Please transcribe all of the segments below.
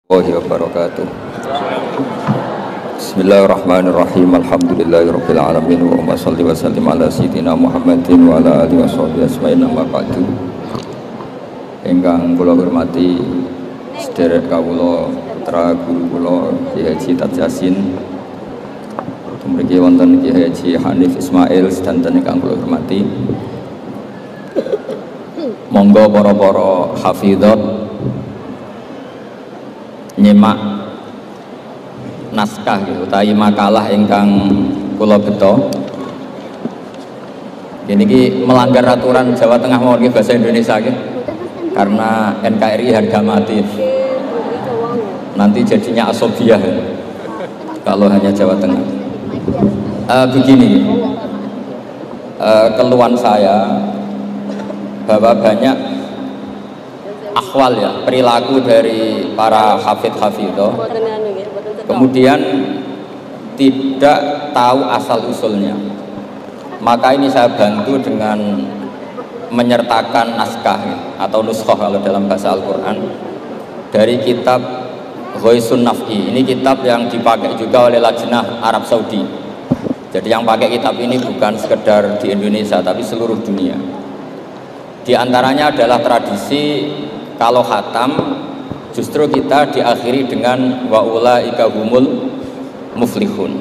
Warahmatullahi wabarakatuh. Bismillahirrahmanirrahim. Alhamdulillahirabbil alamin wa shalli wa sallim ala sayyidina Muhammadin wa ala alihi washabihi ajmain amma ba'du. Ingkang kula hormati sedherek kawula putra guru kula Kyai Haji Tad Yasin. Mriki wonten Kyai Haji Hanif Ismail sedanten ingkang kula hormati. Monggo para hafidhat nyimak naskah gitu, utawi makalah ingkang kula beto. Ini melanggar aturan Jawa Tengah mawon bahasa Indonesia gitu. Karena NKRI harga mati. Nanti jadinya asobiah ya, kalau hanya Jawa Tengah. Begini, keluhan saya bahwa banyak akhwal ya, perilaku dari para hafidh-hafidhah kemudian tidak tahu asal usulnya. Maka ini saya bantu dengan menyertakan naskah atau nuskhah kalau dalam bahasa Al-Quran dari kitab Ghoisun Naf'i. Ini kitab yang dipakai juga oleh Lajnah Arab Saudi. Jadi yang pakai kitab ini bukan sekedar di Indonesia tapi seluruh dunia. Di antaranya adalah tradisi kalau khatam justru kita diakhiri dengan wa ulaika humul muflihun.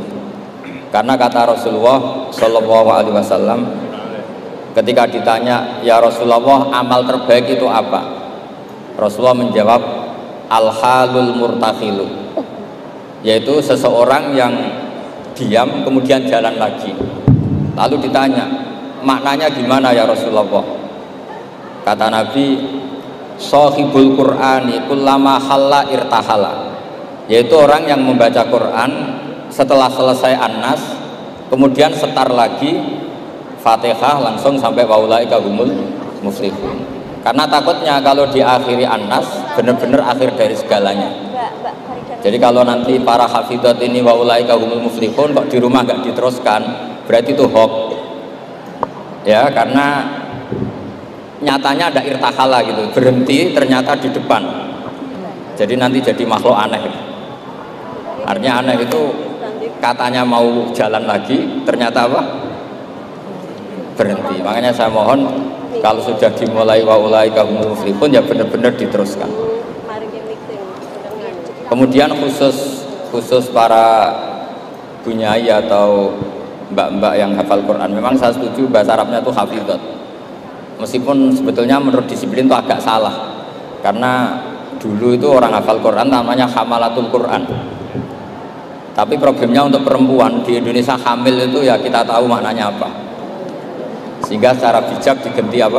Karena kata Rasulullah Shallallahu Alaihi Wasallam ketika ditanya, ya Rasulullah amal terbaik itu apa? Rasulullah menjawab al-halul murtakhilu, yaitu seseorang yang diam kemudian jalan lagi. Lalu ditanya maknanya gimana ya Rasulullah? Kata Nabi, Shahibul Qur'ani kullama halla irtahala, yaitu orang yang membaca Quran setelah selesai An-Nas kemudian setar lagi Fatihah langsung sampai waulaika humul muflihun. Karena takutnya kalau diakhiri An-Nas benar-benar akhir dari segalanya. Jadi kalau nanti para hafidhat ini waulaika humul muflihun kok di rumah nggak diteruskan, berarti itu hoax ya, karena nyatanya ada irtahala gitu, berhenti ternyata di depan, jadi nanti jadi makhluk aneh. Artinya aneh itu katanya mau jalan lagi ternyata apa? Berhenti. Makanya saya mohon kalau sudah dimulai wa ulaika humul muflihun ya benar-benar diteruskan. Kemudian khusus para bunyai atau mbak-mbak yang hafal Quran, memang saya setuju bahasa Arabnya itu hafidhat. Meskipun sebetulnya menurut disiplin itu agak salah, karena dulu itu orang hafal Quran namanya hamalatul Quran. Tapi problemnya untuk perempuan di Indonesia hamil itu ya kita tahu maknanya apa, sehingga secara bijak diganti apa?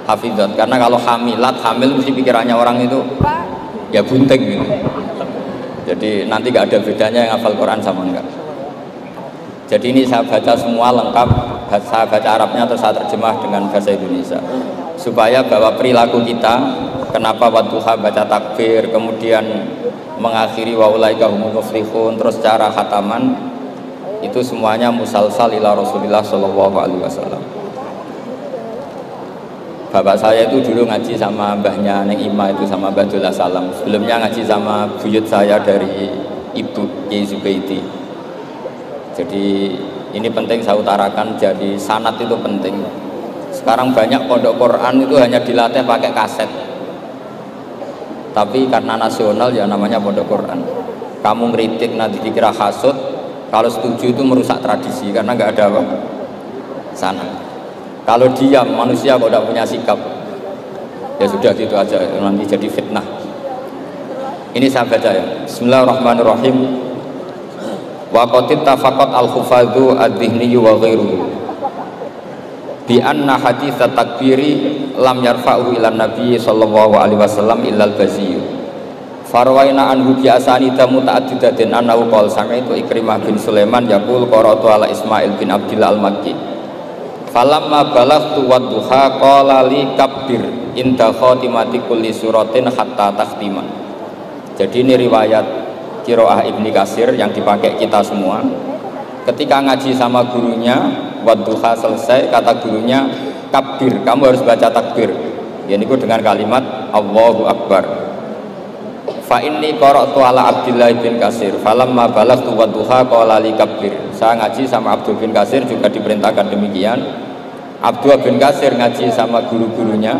Hafidhat. Karena kalau hamil mesti pikirannya orang itu ya bunting gitu. Jadi nanti gak ada bedanya yang hafal Quran sama enggak. Jadi ini saya baca semua lengkap, saya baca Arabnya terus saya terjemah dengan bahasa Indonesia supaya bahwa perilaku kita, kenapa wadduha baca takbir kemudian mengakhiri wa ulaika humul muflihun terus cara khataman itu semuanya musalsal ila Rasulillah Shallallahu Alaihi Wasallam. Bapak saya itu dulu ngaji sama mbahnya Neng Ima itu sama Mbah Dullah Salam. Sebelumnya ngaji sama buyut saya dari Ibu Kyai Zubaidi. Jadi ini penting saya utarakan, jadi sanad itu penting. Sekarang banyak pondok Quran itu hanya dilatih pakai kaset. Tapi karena nasional ya namanya pondok Quran. Kamu ngeritik nanti dikira hasud, kalau setuju itu merusak tradisi karena nggak ada apa? Sanad. Kalau diam manusia kok tidak punya sikap, ya sudah gitu aja, nanti jadi fitnah. Ini saya baca ya. Bismillahirrahmanirrahim. Wa qatit tafaqat al-hufadhu ad-dhihni wa ghairuhu bi anna hadits takbiri lam yarfa'u ila nabi sallallahu alaihi wasallam illa al-bazi farwaina anhu bi asanida muta'addidatin annahu qala sami'tu Ikrimah bin Sulaiman yaqul qara'tu ala Ismail bin Abdillah al-Makki falamma balaghtu wadduha qala li kabbir inda khatimati kulli suratin hatta takhtima. Jadi ini riwayat Qiraah Ibni Katsir yang dipakai kita semua. Ketika ngaji sama gurunya wadduha selesai, kata gurunya kabir, kamu harus baca takbir. Ini dengan kalimat Allahu Akbar. fa inni qara'tu ala Abdullah bin Katsir falamma balagtu wadduha qala li kabbir. Saya ngaji sama Abdul bin Katsir juga diperintahkan demikian. Abdullah bin Katsir ngaji sama guru-gurunya,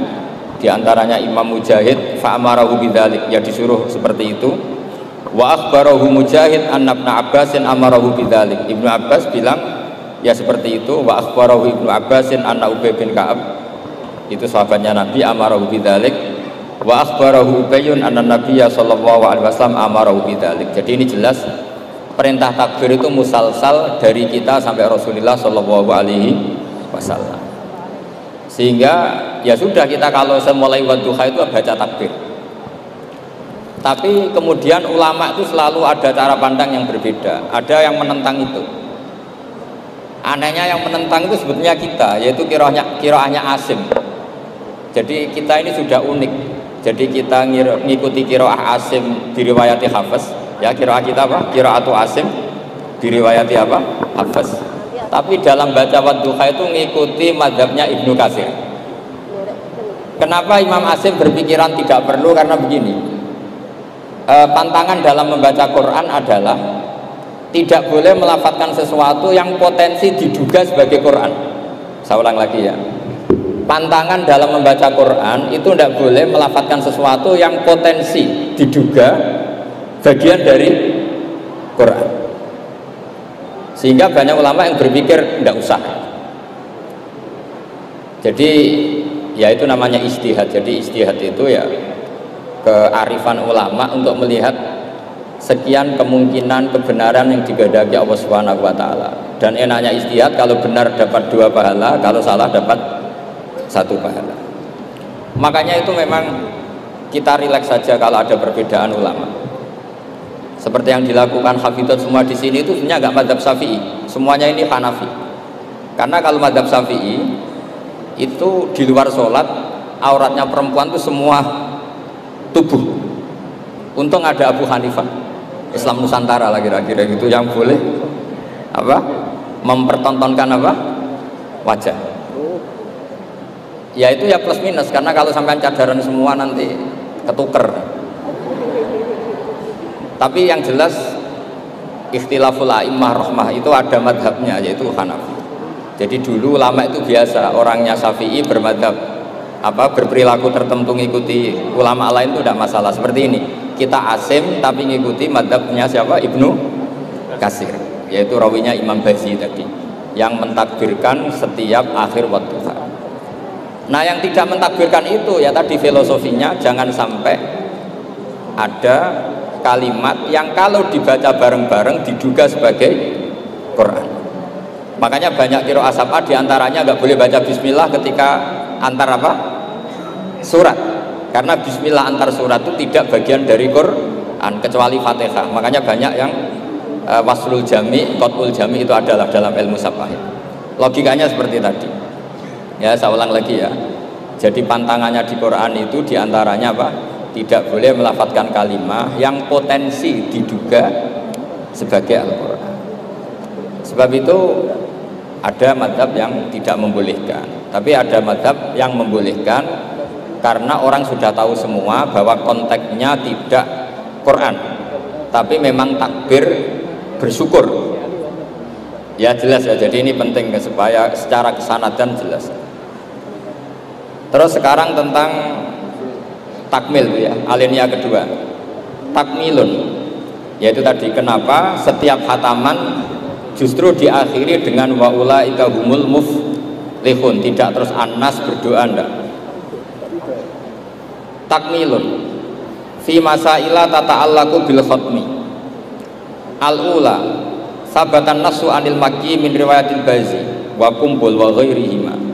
diantaranya Imam Mujahid, fa amarahu bidzalik, ya disuruh seperti itu. Wa akhbarahu Mujahid anna Ibnu Abbasin amarahu bidzalik. Ibnu Abbas bilang ya seperti itu. Wa akhbarahu Ibnu Abbasin anna Ubay bin Ka'ab, itu sahabatnya Nabi, amarahu bidzalik. Wa akhbarahu Ubayyun anna Nabiyya sallallahu alaihi wasallam amarahu bidzalik. Jadi ini jelas perintah takbir itu musalsal dari kita sampai Rasulullah sallallahu alaihi wasallam. Sehingga ya sudah, kita kalau semulai wadduha itu baca takbir. Tapi kemudian ulama itu selalu ada cara pandang yang berbeda. Ada yang menentang itu. Anehnya yang menentang itu sebetulnya kita, yaitu qiraahnya Asim. Jadi kita ini sudah unik. Jadi kita ngikuti qiraah Asim diriwayati Hafiz. Ya, qiraah kita apa? Qiraatu Asim diriwayati apa? Hafiz. Tapi dalam baca wadduha itu ngikuti mazhabnya Ibnu Katsir. Kenapa Imam Asim berpikiran tidak perlu? Karena begini, pantangan dalam membaca Quran adalah tidak boleh melafadzkan sesuatu yang potensi diduga sebagai Quran. Saya ulang lagi ya, pantangan dalam membaca Quran itu tidak boleh melafadzkan sesuatu yang potensi diduga bagian dari Quran. Sehingga banyak ulama yang berpikir tidak usah. Jadi ya itu namanya ijtihad. Jadi ijtihad itu ya kearifan ulama untuk melihat sekian kemungkinan kebenaran yang digandaki Allah Subhanahu wa taala. Dan enaknya ijtihad, kalau benar dapat 2 pahala, kalau salah dapat 1 pahala. Makanya itu memang kita rileks saja kalau ada perbedaan ulama. Seperti yang dilakukan hafidhot semua di sini itu sebenarnya nggak mazhab Syafi'i, semuanya ini Hanafi. Karena kalau mazhab Syafi'i itu di luar sholat auratnya perempuan itu semua tubuh. Untung ada Abu Hanifah, Islam Nusantara lah kira-kira gitu, yang boleh apa mempertontonkan apa wajah. Ya itu ya plus minus, karena kalau sampai cadaran semua nanti ketuker. Tapi yang jelas ikhtilaful a'immah rahmah itu ada madhabnya, yaitu Hanafi. Jadi dulu ulama itu biasa, orangnya Syafi'i bermadhab apa berperilaku tertentu ngikuti ulama lain itu tidak masalah. Seperti ini, kita Asim tapi ngikuti madhabnya siapa? Ibnu Katsir, yaitu rawinya Imam Bazi tadi, yang mentakbirkan setiap akhir wadduha. Nah yang tidak mentakbirkan itu ya tadi filosofinya, jangan sampai ada kalimat yang kalau dibaca bareng-bareng diduga sebagai Quran. Makanya banyak qiraah sab'ah diantaranya nggak boleh baca bismillah ketika antar apa? Surat. Karena bismillah antar surat itu tidak bagian dari Quran kecuali Fatihah. Makanya banyak yang waslul jami, qat'ul jami itu adalah dalam ilmu sab'ah. Logikanya seperti tadi. Ya, saya ulang lagi ya. Jadi pantangannya di Quran itu diantaranya apa? Tidak boleh melafadzkan kalimat yang potensi diduga sebagai Al-Quran. Sebab itu ada madhab yang tidak membolehkan, tapi ada madhab yang membolehkan karena orang sudah tahu semua bahwa konteksnya tidak Quran, tapi memang takbir bersyukur. Ya jelas ya, jadi ini penting supaya secara kesanadan jelas. Terus sekarang tentang takmil ya, alinea kedua, takmilun, yaitu tadi kenapa setiap khataman justru diakhiri dengan wa ulaika humul muflihun, tidak terus An-Nas berdoa enggak. Takmilun fi masaila tata'allaqu bil khatmi. Al-ula sabatan nasu anil makki min riwayatil Bazi wa kumpul wa ghairihima.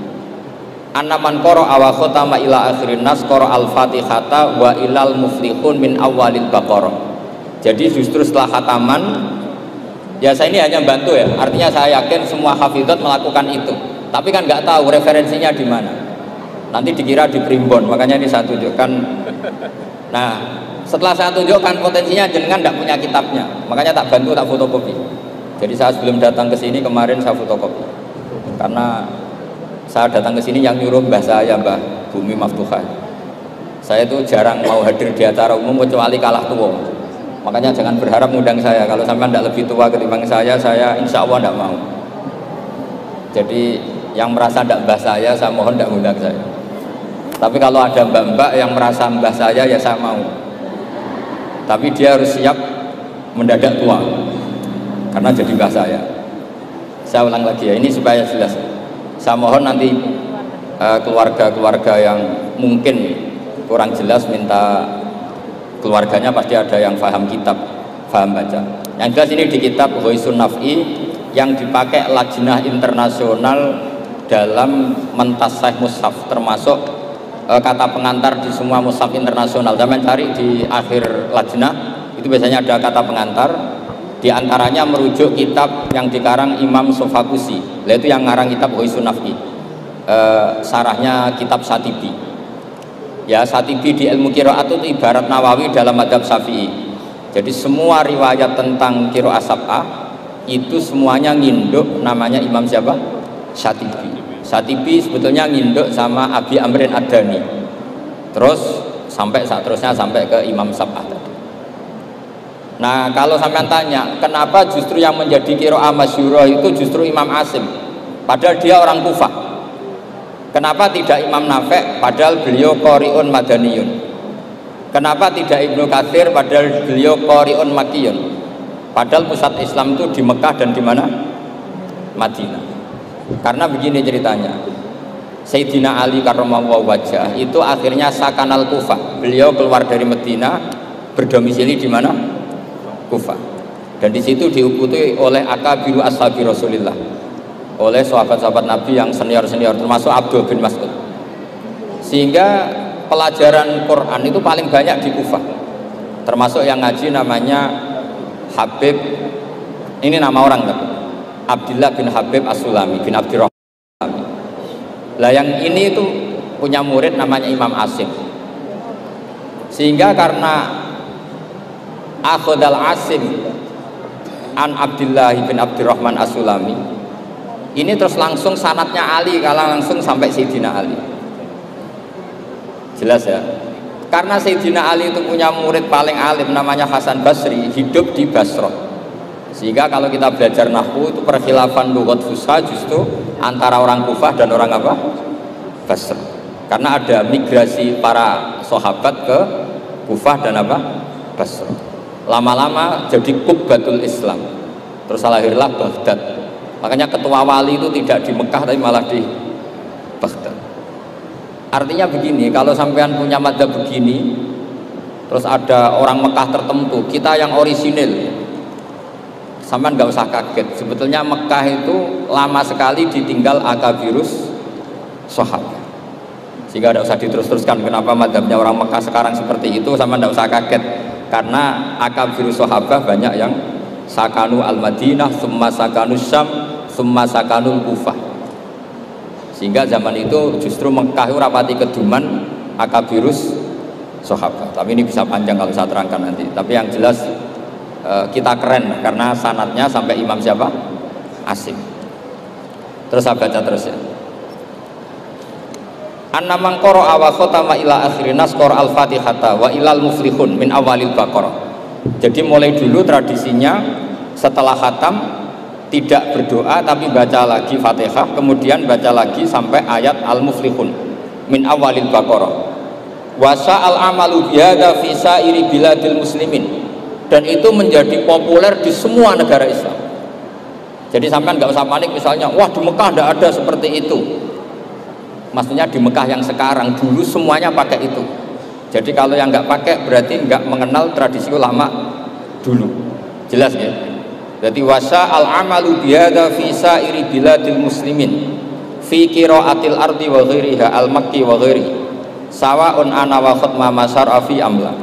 Anaman qara wa khatama ila akhirin nas qara al-Fatihata wa ilal muflihun min awalil Baqarah. Jadi justru setelah khataman, ya saya ini hanya bantu ya, artinya saya yakin semua hafidhot melakukan itu, tapi kan nggak tahu referensinya di mana, nanti dikira di primbon, makanya ini saya tunjukkan. Nah setelah saya tunjukkan potensinya jenengan tidak punya kitabnya, makanya tak bantu, tak fotokopi. Jadi saya sebelum datang ke sini kemarin saya fotokopi, karena saya datang ke sini yang nyuruh mbah saya, Mbah Bumi Maftuhah. Saya itu jarang mau hadir di acara umum kecuali kalah tua. Makanya jangan berharap ngundang saya. Kalau sampean tidak lebih tua ketimbang saya insya Allah tidak mau. Jadi yang merasa tidak mbah saya mohon tidak ngundang saya. Tapi kalau ada mbak-mbak yang merasa mbah saya, ya saya mau. Tapi dia harus siap mendadak tua, karena jadi mbah saya. Saya ulang lagi ya, ini supaya jelas. Saya mohon nanti keluarga-keluarga yang mungkin kurang jelas minta keluarganya, pasti ada yang paham kitab, paham baca. Yang jelas ini di kitab Ghoisun Naf'i yang dipakai lajnah internasional dalam mentasih mushaf, termasuk kata pengantar di semua mushaf internasional. Zaman cari di akhir lajnah itu biasanya ada kata pengantar, di antaranya merujuk kitab yang dikarang Imam Sofakusi, yaitu yang ngarang kitab Ghoisun Naf'i, sarahnya kitab Satibi. Ya, Satibi di ilmu qiraat itu ibarat Nawawi dalam madzhab Syafi'i. Jadi semua riwayat tentang qiraat sab'ah itu semuanya nginduk namanya Imam siapa? Satibi. Satibi sebetulnya nginduk sama Abi Amrin Ad-Dani. Terus sampai seterusnya sampai ke Imam Sab'ah tadi. Nah, kalau sampean tanya, kenapa justru yang menjadi qiraat masyhurah itu justru Imam Asim? Padahal dia orang Kufah. Kenapa tidak Imam Nafi' padahal beliau qari'un madaniyun? Kenapa tidak Ibnu Katsir padahal beliau qari'un makkiyun? Padahal pusat Islam itu di Mekah dan di mana? Madinah. Karena begini ceritanya. Sayyidina Ali karramallahu wajhah itu akhirnya sakanal Kufah. Beliau keluar dari Madinah, berdomisili di mana? Kufah. Dan di situ diikuti oleh akabiru ashabi Rasulillah, oleh sahabat-sahabat Nabi yang senior-senior, termasuk Abdul bin Mas'ud. Sehingga pelajaran Quran itu paling banyak di Kufah. Termasuk yang ngaji namanya Habib, ini nama orang kan? Abdullah bin Habib As-Sulami bin Abdurrahman. Lah yang ini itu punya murid namanya Imam Asim. Sehingga karena Akhudal Asim an Abdullah bin Abdurrahman As-Sulami, ini terus langsung sanadnya Ali, kalau langsung sampai Sayyidina Ali. Jelas ya? Karena Sayyidina Ali itu punya murid paling alim namanya Hasan Basri, hidup di Basrah. Sehingga kalau kita belajar nahwu itu perkhilafan lughat fusha justru antara orang Kufah dan orang apa? Basrah. Karena ada migrasi para sahabat ke Kufah dan apa? Basrah. Lama-lama jadi Qubbatul Islam. Terus lahirlah Baghdad. Makanya ketua wali itu tidak di Mekah tapi malah di Baghdad. Artinya begini, kalau sampean punya madzhab begini, terus ada orang Mekah tertentu, kita yang orisinil, sampean nggak usah kaget. Sebetulnya Mekah itu lama sekali ditinggal akabirus sahabat. Sehingga tidak usah diterus-teruskan kenapa madzhabnya orang Mekah sekarang seperti itu, sampean nggak usah kaget. Karena akabirus sahabat banyak yang sakanu al-Madinah, summa sakanu Syam, summa sakanul Kufah. Sehingga zaman itu justru Mekah rapati keduman akabirus sahabat. Tapi ini bisa panjang kalau saya terangkan nanti. Tapi yang jelas kita keren karena sanadnya sampai Imam siapa? Asim. Terus saya baca terus ya. Anna man qara'a wa khatama ila akhirin nas qara al-Fatihata wa ilal muflihun min awalil Baqarah. Jadi mulai dulu tradisinya setelah khatam tidak berdoa tapi baca lagi Fatihah, kemudian baca lagi sampai ayat al-muflihun min awalil Baqarah. Wa sa'al amalu bihadza fi sa'iri biladil muslimin. Dan itu menjadi populer di semua negara Islam. Jadi sampean nggak usah panik misalnya, wah di Mekah tidak ada seperti itu. Maksudnya di Mekah yang sekarang, dulu semuanya pakai itu. Jadi kalau yang nggak pakai berarti nggak mengenal tradisi ulama dulu. Jelas ya? Jadi wasa al amalu bihadza fi sa'iri biladil muslimin fi qiraatil ardi wa ghairiha al makki wa ghairi sawaun ana wa khatma masar'a fi amla.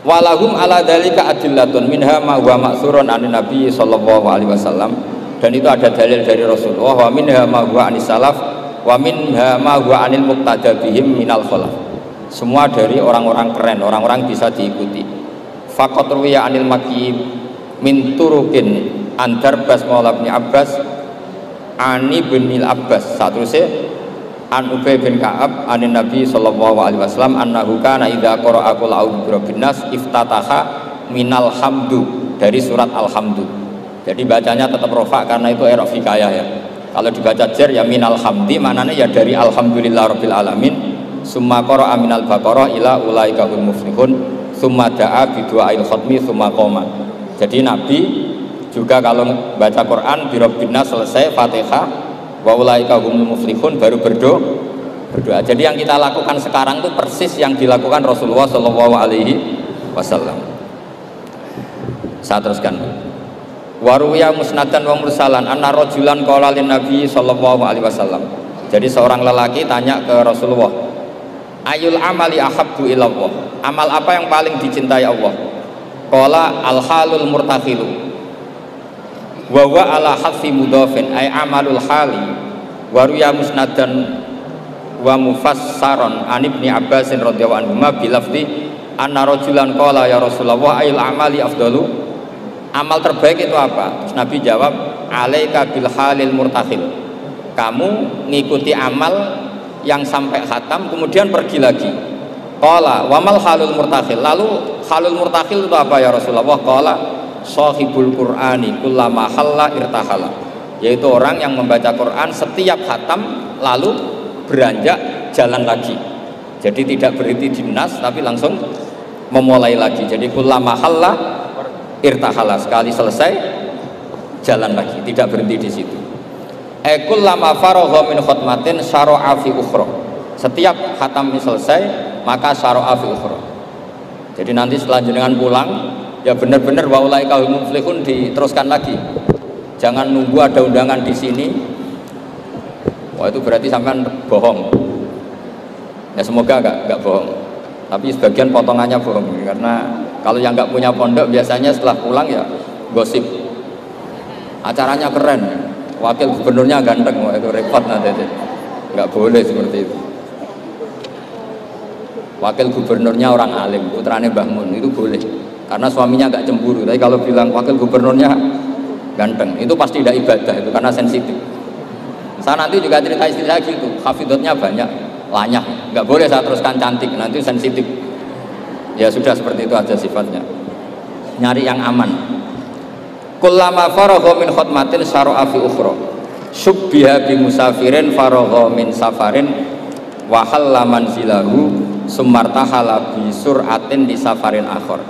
Walahum ala dzalika adillatun minha ma huwa ma'thurun an Nabi sallallahu alaihi wasallam, dan itu ada dalil dari Rasulullah, wa minha ma huwa anis salaf wa minha ma huwa anil muqtada bihim minal khalaf. Semua dari orang-orang keren, orang-orang bisa diikuti. Faqat ruwiya anil Makki min turukin andar bas maula bin Abbas ani bin Abbas, satruse an Ubay bin Ka'ab anin Nabi sallallahu alaihi wasallam annahu kana idza qara'a qul a'udzu birabbin nas iftataha minal hamdu, dari surat alhamdu. Jadi bacanya tetap rofa karena itu i'rab hikayah ya. Kalau dibaca jar ya minal hamdi, maknanya ya dari alhamdulillah rabbil alamin. Summa qara'a minal baqarah ila ulaika hum muflihun. Summa da'a bi du'ail khatmi summa qoma. Jadi Nabi juga kalau baca Quran birabbin nas selesai Fatihah wa ulaika humul muflihun baru berdoa. Jadi yang kita lakukan sekarang itu persis yang dilakukan Rasulullah sallallahu alaihi wasallam. Saya teruskan. Waruya musnadan wa mursalan anna rajulan qala lin nabi sallallahu alaihi wasallam. Jadi seorang lelaki tanya ke Rasulullah, ayul amali ahabbu ilallah, amal apa yang paling dicintai Allah? Qala al halul murtakhilu wa huwa ala hafi mudhafin ay amalul hali. Waruya musnadan wa mufassaron an ibni Abbasin radhiyallahu anhu bi lafzi anna rajulan qala ya Rasulullah ayul amali afdalu, amal terbaik itu apa? Terus Nabi jawab, alaika bil halil murtakhil, kamu ngikuti amal yang sampai khatam kemudian pergi lagi. Qala wamal halul murtakhil, lalu halul murtakhil itu apa ya Rasulullah? Qala sahibul qur'ani kullama halla irtahala, yaitu orang yang membaca Quran setiap khatam lalu beranjak jalan lagi. Jadi tidak berhenti di nas tapi langsung memulai lagi. Jadi kullama halla irtahala, sekali selesai jalan lagi, tidak berhenti di situ. Kullama faragha min khatmatin syara'a fi ukhra, setiap khatam selesai maka syara'a fi ukhra. Jadi nanti setelah jenengan pulang ya benar-benar wa ulaika humul muflihun diteruskan lagi. Jangan nunggu ada undangan di sini. Wah itu berarti sampean bohong. Ya semoga enggak bohong. Tapi sebagian potongannya bohong karena kalau yang nggak punya pondok biasanya setelah pulang ya gosip. Acaranya keren, wakil gubernurnya ganteng, wah itu repot nanti. Nggak boleh seperti itu. Wakil gubernurnya orang alim, putranya Mbah Mun, itu boleh. Karena suaminya nggak cemburu. Tapi kalau bilang wakil gubernurnya ganteng, itu pasti tidak ibadah itu karena sensitif. Saya nanti juga cerita istri saya gitu, hafidotnya banyak, lanyah. Nggak boleh saya teruskan cantik, nanti sensitif. Ya sudah seperti itu aja sifatnya. Nyari yang aman. Kullama faragha min khatmatin syara'a fi ukhra. Subbiha bi musafirin faragha min safarin wa halla manzilahu sumartahala bi sur'atin di safarin akhir.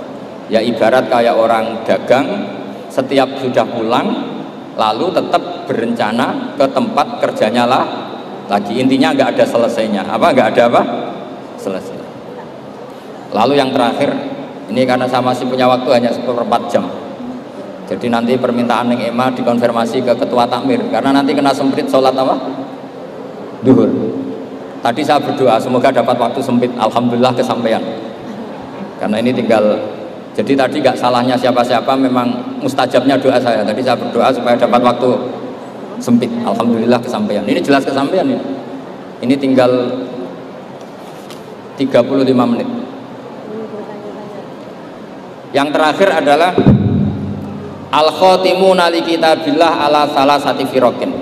Ya ibarat kayak orang dagang setiap sudah pulang lalu tetap berencana ke tempat kerjanya lah lagi. Intinya nggak ada selesainya. Apa nggak ada apa? Selesai. Lalu yang terakhir, ini karena saya masih punya waktu hanya 1/4 jam. Jadi nanti permintaan yang EMA dikonfirmasi ke ketua takmir karena nanti kena semprit sholat apa? Duhur. Tadi saya berdoa semoga dapat waktu sempit, alhamdulillah kesampaian. Karena ini tinggal, jadi tadi gak salahnya siapa-siapa, memang mustajabnya doa saya. Tadi saya berdoa supaya dapat waktu sempit, alhamdulillah kesampaian. Ini jelas kesampaian ya. Ini tinggal 35 menit. Yang terakhir adalah al-khatimuna li kitabillah ala salasati firaqin.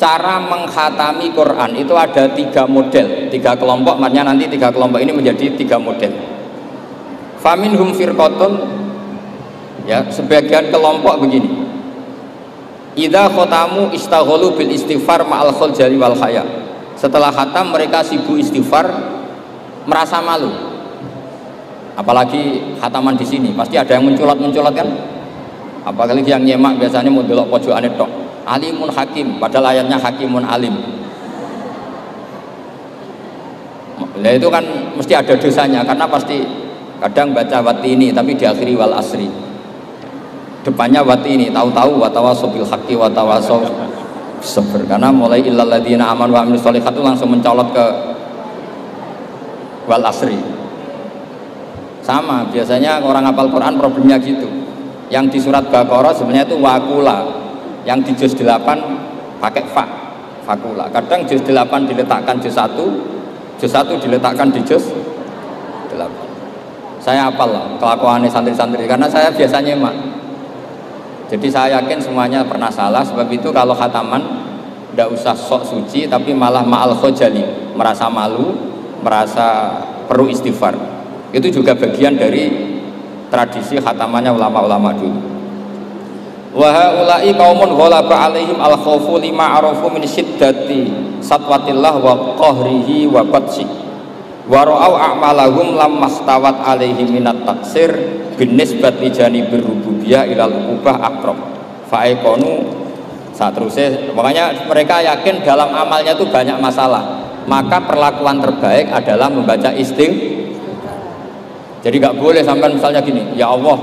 Cara mengkhatami Quran itu ada 3 model, 3 kelompok, maknanya nanti 3 kelompok ini menjadi 3 model. Faminhum firqatun, ya sebagian kelompok begini. Idza khatamu istaghalu bil istighfar ma'al khuljali wal haya. Setelah khatam mereka sibuk istighfar, merasa malu. Apalagi khataman di sini pasti ada yang mencolot-mencolot kan. Apalagi yang nyemak biasanya mau delok pojokane tok. Alimun hakim, padahal ayatnya hakimun alim. Nah itu kan mesti ada dosanya karena pasti kadang baca watini tapi diakhiri wal asri. Depannya watini, tahu-tahu watawasau bil haqqi watawasau sabr. Karena mulai illal ladzina amanu wa amilus sholihat itu langsung mencolot ke wal asri. Sama biasanya orang hafal Quran problemnya gitu. Yang di surat Baqarah sebenarnya itu wakula, yang di juz 8 pakai fa, fakula. Kadang juz 8 diletakkan juz 1 diletakkan di juz 8. Saya hafal lah kelakuannya santri-santri karena saya biasanya mak. Jadi saya yakin semuanya pernah salah, sebab itu kalau khataman tidak usah sok suci, tapi malah ma'al khojali, merasa malu, merasa perlu istighfar. Itu juga bagian dari tradisi khatamannya ulama-ulama dulu. Wa haula'i qaumun ghalaba 'alaihim al-khaufu lima arafu min syiddati satwatillah wa qahrihi wa batsi wa ra'au a'malahum lam mastawat 'alaihim minat taksir bin nisbati janibir rububiyah ilal ubah aqrab fa'ikonu. Saat terusnya, makanya mereka yakin dalam amalnya itu banyak masalah, maka perlakuan terbaik adalah membaca istighfar. Jadi nggak boleh sampai misalnya gini, ya Allah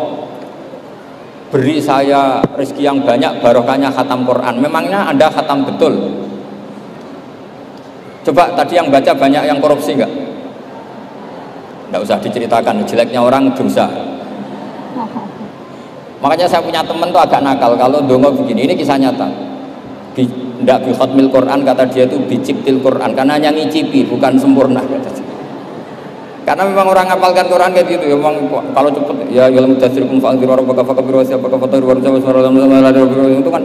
beri saya rezeki yang banyak barokahnya khatam Quran. Memangnya Anda khatam betul? Coba tadi yang baca banyak yang korupsi nggak? Nggak usah diceritakan, jeleknya orang dosa. Makanya saya punya teman tuh agak nakal kalau dongo begini, ini kisah nyata. Tidak bi khatmil Quran, kata dia itu biciptil Quran, karena hanya ngicipi bukan sempurna. Karena memang orang ngapalkan Quran kayak gitu, memang kalau cepet ya ilmu tasrikum fa'dziru rabbaka fakabiru siapa kafatar warja itu kan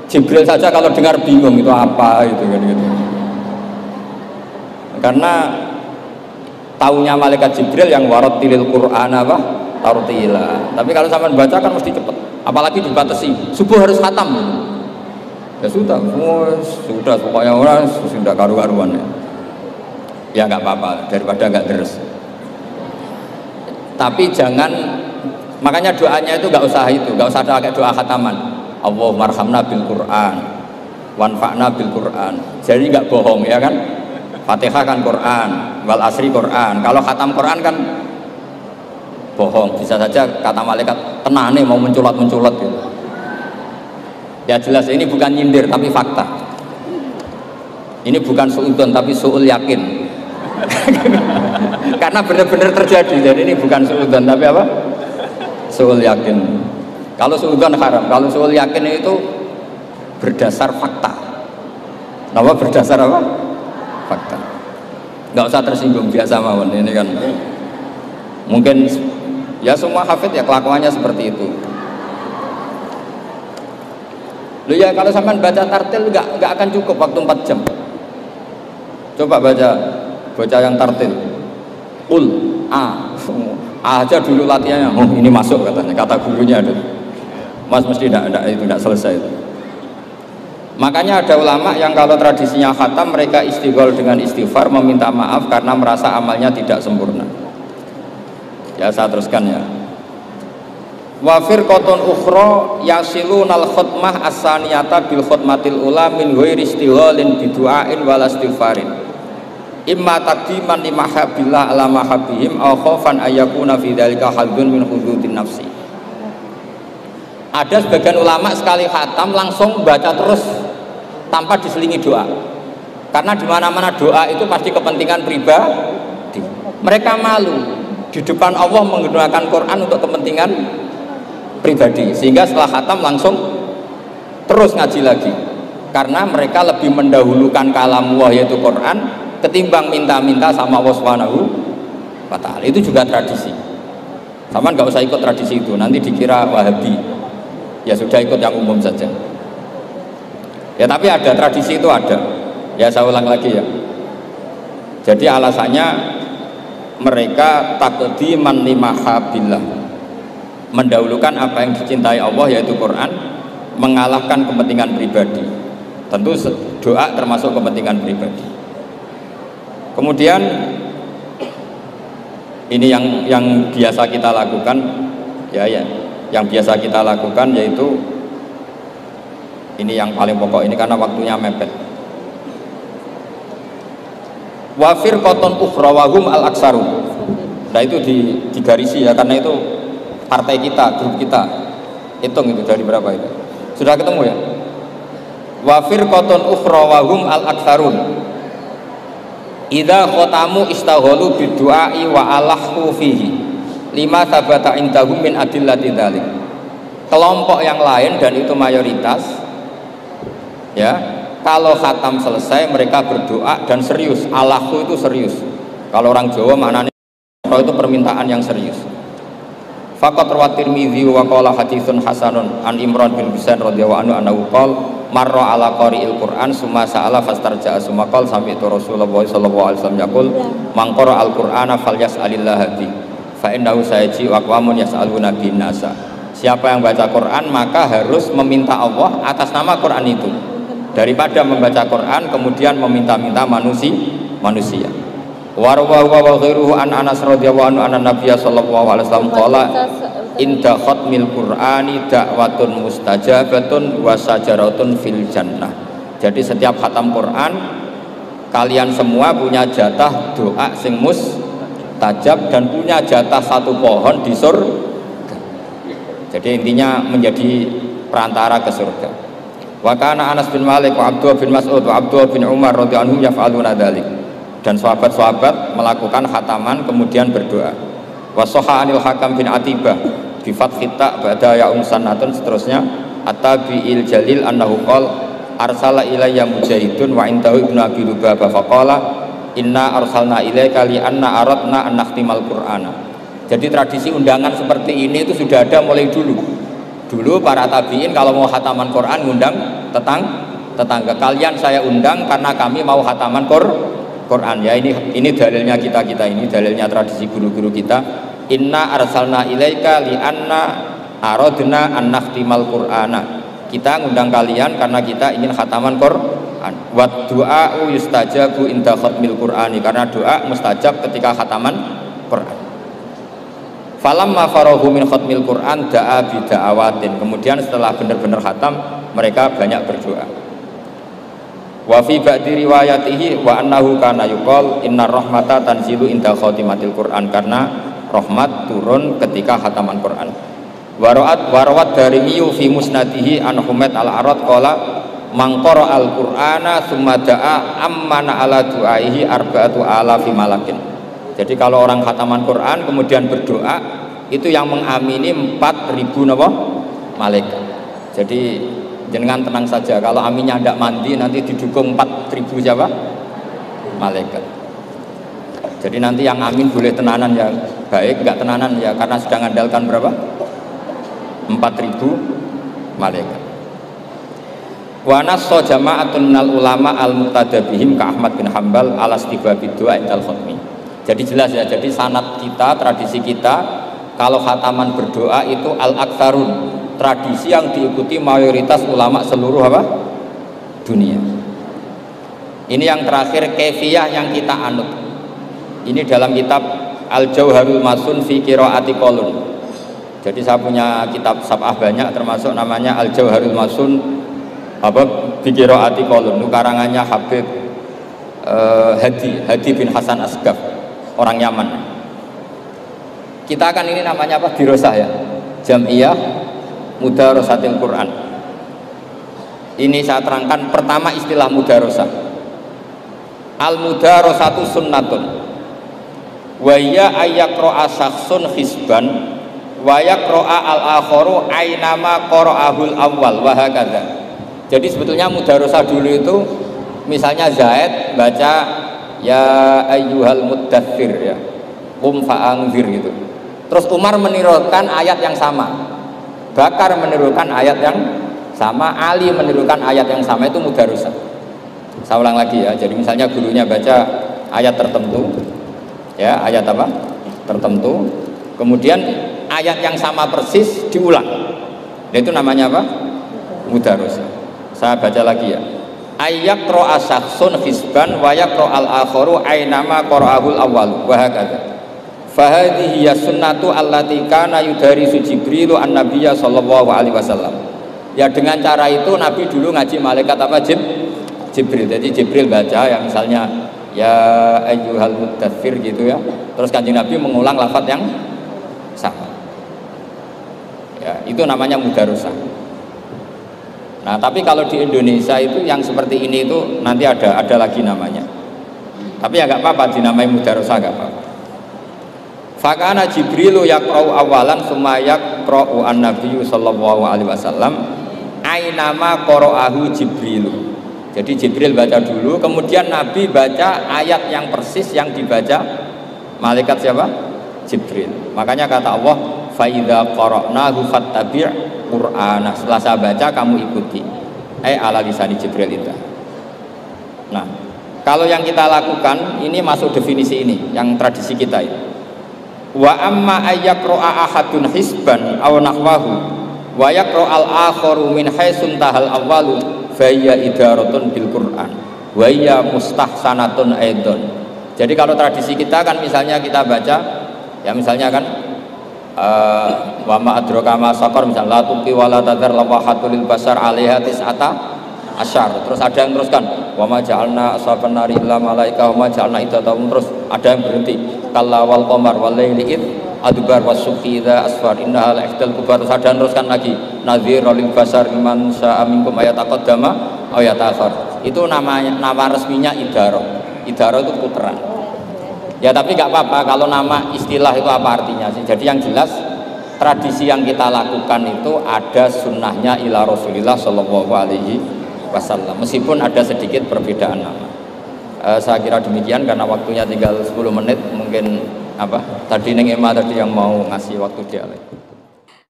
Jibril saja kalau dengar bingung itu apa itu kan gitu. Karena taunya malaikat Jibril yang warattilil Quran apa? Tartila. Tapi kalau sampean baca kan mesti cepet. Apalagi dibatasi, subuh harus khatam. Ya sudah, sudah pokoknya orang sudah karu-karuan ya. Ya nggak apa-apa daripada nggak terus. Tapi jangan, makanya doanya itu nggak usah pakai doa khataman. Allahumma arhamna bil Quran, wanfa'na bil Quran. Jadi nggak bohong ya kan? Fatihah kan Quran, wal asri Quran. Kalau khatam Quran kan bohong. Bisa saja kata malaikat tenane mau menculat gitu. Ya jelas ini bukan nyindir tapi fakta. Ini bukan suudzon tapi suul yakin. Karena benar-benar terjadi. Jadi ini bukan suudzon tapi apa? Suul yakin. Kalau suudzon haram, kalau suul yakin itu berdasar fakta. Nama berdasar apa? Fakta. Nggak usah tersinggung, biasa mawon. Ini kan mungkin ya semua hafid ya kelakuannya seperti itu. Loh ya kalau sampean baca tartil nggak akan cukup waktu 4 jam. Coba baca yang tartil. Aja dulu latihannya. Oh ini masuk katanya, kata gurunya ada. Mas mesti tidak selesai itu. Makanya ada ulama yang kalau tradisinya khatam mereka istighol dengan istighfar meminta maaf karena merasa amalnya tidak sempurna. Ya saya teruskan ya. Wafir koton ukhro yasilun al khutmah asaniyata bil khutmatil ula min ghairi istighalin bidu'ain wal istighfarin imma taqdiman li mahabbillah ala mahabbihim aw khaufan ayakuna fi dzalika hadzun min hududin nafsi. Ada sebagian ulama sekali khatam langsung baca terus tanpa diselingi doa, karena di mana-mana doa itu pasti kepentingan pribadi. Mereka malu di depan Allah menggunakan Quran untuk kepentingan pribadi, sehingga setelah khatam langsung terus ngaji lagi, karena mereka lebih mendahulukan kalam Allah yaitu Quran ketimbang minta-minta sama Allah Subhanahu wa ta'ala. Itu juga tradisi. Sama nggak usah ikut tradisi itu, nanti dikira Wahabi. Ya sudah ikut yang umum saja. Ya tapi ada tradisi itu ada. Ya saya ulang lagi ya. Jadi alasannya mereka taqdiman li mahabbillah, mendahulukan apa yang dicintai Allah yaitu Quran, mengalahkan kepentingan pribadi. Tentu doa termasuk kepentingan pribadi. Kemudian ini yang biasa kita lakukan ya yang biasa kita lakukan yaitu ini yang paling pokok ini karena waktunya mepet. Wafir koton ukhrawahum al aksaru. Nah itu digarisi ya, karena itu partai kita, grup kita. Hitung itu dari berapa itu. Sudah ketemu ya? Wafir koton ukhrawahum al aksarun. Idza khotamu istaghalu bidu'ai wa alahu fihi lima sabata indahum min adillati dzalik. Kelompok yang lain dan itu mayoritas ya, kalau khatam selesai mereka berdoa dan serius. Alahu itu serius. Kalau orang Jawa maknanya itu permintaan yang serius. Faqat rawat Tirmidzi wa qala haditsun hasanun an Imran bin Husain radhiyallahu anhu annahu qala marra ala qari'il Qur'an summa sa'ala fastarja'a summa qala sami'tu Rasulullah sallallahu alaihi wasallam yaqul man qara al-Qur'ana falyas'alillah bi fa innahu sayaji wa aqwamun yas'aluna bin nasa. Siapa yang baca Quran maka harus meminta Allah atas nama Quran itu daripada membaca Quran kemudian meminta-minta manusia. Wa rawahu wa ghairuhu an Anas radhiyallahu anhu anna Nabiy sallallahu alaihi wasallam qala inda khatmil Qur'ani da'watun mustajabatun wa sajaratun fil jannah. Jadi setiap khatam Quran kalian semua punya jatah doa sing mustajab dan punya jatah satu pohon di surga. Jadi intinya menjadi perantara ke surga. Wa kana Anas bin Malik wa Abdullah bin Mas'ud wa Abdullah bin Umar radhiyallahu anhum yaf'aluna dzalik. Dan sahabat-sahabat melakukan khataman kemudian berdoa. Wa sahha anil Hakam bin Atibah bi fathhi ta ba'da ya sanatun seterusnya at-tabi'il jalil annahu qala arsala ilayya mujahidun wa intahu ibnu abi lubabah faqala inna arsalna ilaika li anna aradna an nakhtimal qur'ana. Jadi tradisi undangan seperti ini itu sudah ada mulai dulu. Dulu para tabi'in kalau mau khataman Quran ngundang tetangga. Kalian saya undang karena kami mau khataman Quran. Ya ini dalilnya kita ini dalilnya tradisi guru-guru kita. Inna arsalna ilaika li anna aradna an nakhtimal qur'ana. Kita ngundang kalian karena kita ingin khataman Quran. Wa du'a'u yustajabu inda khatmil qur'ani, karena doa mustajab ketika khataman Quran. Falamma farahu min khatmil Qur'an da'a bi da'awatin. Kemudian setelah benar-benar khatam mereka banyak berdoa. Wa fi ba'di riwayatihi wa annahu kana yuqal innar rahmata tanzilu inda khatimatil Qur'an, karena rahmat turun ketika khataman Quran. Warawat Darimiyu fi musnadihi an Humaid al-Arad qala man qara al-Qur'ana tsumma da'a ammana ala du'aihi arba'atu alafi malakin. Jadi kalau orang khataman Quran kemudian berdoa itu yang mengamini 4.000 malaikat. Jadi jangan tenang saja, kalau aminnya tidak mandi nanti didukung 4.000 siapa? Malaikat. Jadi nanti yang amin boleh tenanan ya baik, enggak tenanan ya karena sedang andalkan berapa? 4.000 malaikat. Wa nassa jama'atun minal ulama al-muqtadabihim ka Ahmad bin Hanbal ala istibabid du'a indal khatmi. Jadi jelas ya, jadi sanad kita, tradisi kita kalau khataman berdoa itu al-aktsarun, tradisi yang diikuti mayoritas ulama seluruh dunia. Ini yang terakhir kaifiyah yang kita anut. Ini dalam kitab Al-Jauharul Masun fi Qiraati Qolun. Jadi saya punya kitab sab'ah banyak termasuk namanya Al-Jauharul Masun fi Qiraati Qolun. Itu karangannya Habib Hadi bin Hasan Asgaf, orang Yaman. Kita akan ini namanya apa? Dirosah ya, Jam'iyah Mudarasatil Quran. Ini saya terangkan pertama istilah mudarosah. Al-mudarosatu sunnatun wa ya ayyaqra'a syakhsun hisban wa yaqra'a al-akharu ainama qara'ahul awwal wa hakadha. Jadi sebetulnya mudarosah dulu itu misalnya Zaid baca ya ayyuhal muddathir ya qum fa'anzir gitu. Terus Umar menirukan ayat yang sama, Bakar menirukan ayat yang sama, Ali menirukan ayat yang sama, itu mudarosah. Saya ulang lagi ya. Jadi misalnya gurunya baca ayat tertentu, ya ayat apa? Tertentu. Kemudian ayat yang sama persis diulang. Dan itu namanya apa? Mudarosah. Saya baca lagi ya. Ayyaqra'a syakhsun hisban wa yaqra'al akharu ainama qara'ahul awwal wa hakadha. Fahadhihi ya sunnatu allati kana yudarisu Jibrilu an-nabiyya sallallahu alaihi wasallam. Ya dengan cara itu Nabi dulu ngaji malaikat apa? Jibril. Jadi Jibril baca ya misalnya ya ayyuhal muddathir gitu ya. Terus Kanjeng Nabi mengulang lafaz yang sama. Ya, itu namanya mudarosah. Nah, tapi kalau di Indonesia itu yang seperti ini itu nanti ada lagi namanya. Tapi ya enggak apa-apa dinamai mudarosah, enggak apa-apa. Fakana Jibrilu yaqra'u awalan summa yaqra'u an-nabiyyu sallallahu alaihi wasallam ainama qara'ahu Jibrilu. Jadi Jibril baca dulu, kemudian Nabi baca ayat yang persis yang dibaca malaikat siapa? Jibril. Makanya kata Allah, fa idza qara'nahu fattabi' Qur'ana. Setelah saya baca kamu ikuti. ala lisani Jibril itu. Nah, kalau yang kita lakukan ini masuk definisi ini, yang tradisi kita ini. Wa amma ayyaqra'a ahadun hisban aw nahwahu wa yaqra'al akharu min haitsun tahal awwalu fa hiya idaratun bil Qur'an wa hiya mustahsanatun aidon. Jadi kalau tradisi kita kan misalnya kita baca ya misalnya kan wa ma adraka ma saqar misalnya la tuqi wa la tadhar lawahatul lil basar 'alaiha tis'ata asyar. Terus ada yang teruskan wa ma ja'alna ashaban nari illa malaika wa ma ja'alna iddatahum, terus ada yang berhenti kalla wal qamar wal laili id adbar wasubhi idza asfar innaha la'idal kubar. Terus ada yang teruskan lagi nadhira lil basar liman sya'a minkum ayat taqaddama aw yata'akhir. Itu nama resminya idarah. Idarah itu puteran. Ya tapi nggak apa-apa kalau nama istilah itu apa artinya sih. Jadi yang jelas tradisi yang kita lakukan itu ada sunnahnya ila Rasulillah Shallallahu Alaihi Wasallam. Meskipun ada sedikit perbedaan nama. Saya kira demikian karena waktunya tinggal 10 menit. Mungkin apa tadi Neng Ema tadi yang mau ngasih waktu dia.